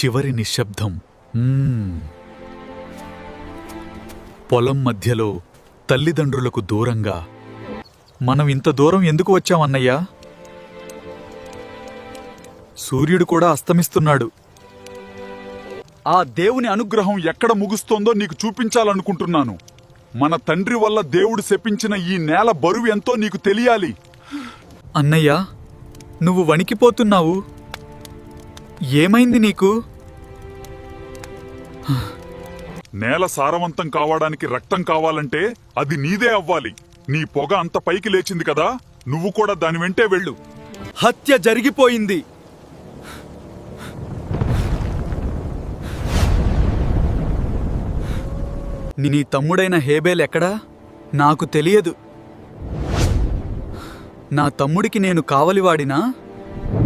చివరి నిశ్శబ్దం. పొలం మధ్యలో తల్లిదండ్రులకు దూరంగా మనం ఇంత దూరం ఎందుకు వచ్చామన్నయ్యా? సూర్యుడు కూడా అస్తమిస్తున్నాడు. ఆ దేవుని అనుగ్రహం ఎక్కడ ముగుస్తోందో నీకు చూపించాలనుకుంటున్నాను. మన తండ్రి వల్ల దేవుడు శపించిన ఈ నేల బరువు ఎంతో నీకు తెలియాలి. అన్నయ్యా, నువ్వు వణికిపోతున్నావు. ఏమైంది నీకు? నేల సారవంతం కావడానికి రక్తం కావాలంటే అది నీదే అవ్వాలి. నీ పొగ అంత పైకి లేచింది కదా, నువ్వు కూడా దాని వెంటే వెళ్ళు. హత్య జరిగిపోయింది. నీ తమ్ముడైన హేబేల్ ఎక్కడా? నాకు తెలియదు. నా తమ్ముడికి నేను కావలివాడినా?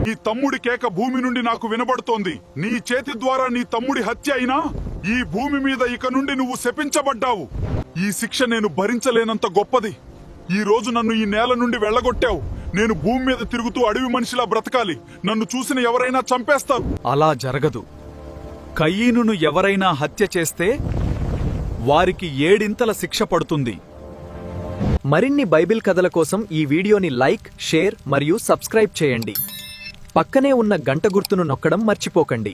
నీ తమ్ముడి కేక భూమి నుండి నాకు వినబడుతోంది. నీ చేతి ద్వారా నీ తమ్ముడి హత్య అయినా ఈ భూమి మీద ఇక నుండి నువ్వు శపించబడ్డావు. ఈ శిక్ష నేను భరించలేనంత గొప్పది. ఈ రోజు నన్ను ఈ నేల నుండి వెళ్ళగొట్టావు. నేను భూమి మీద తిరుగుతూ అడవి మనిషిలా బ్రతకాలి. నన్ను చూసిన ఎవరైనా చంపేస్తారు. అలా జరగదు. కయీనును ఎవరైనా హత్య చేస్తే వారికి 7 ఇంతల శిక్ష పడుతుంది. మరిన్ని బైబిల్ కథల కోసం ఈ వీడియోని లైక్, షేర్ మరియు సబ్స్క్రైబ్ చేయండి. పక్కనే ఉన్న గంట గుర్తును నొక్కడం మర్చిపోకండి.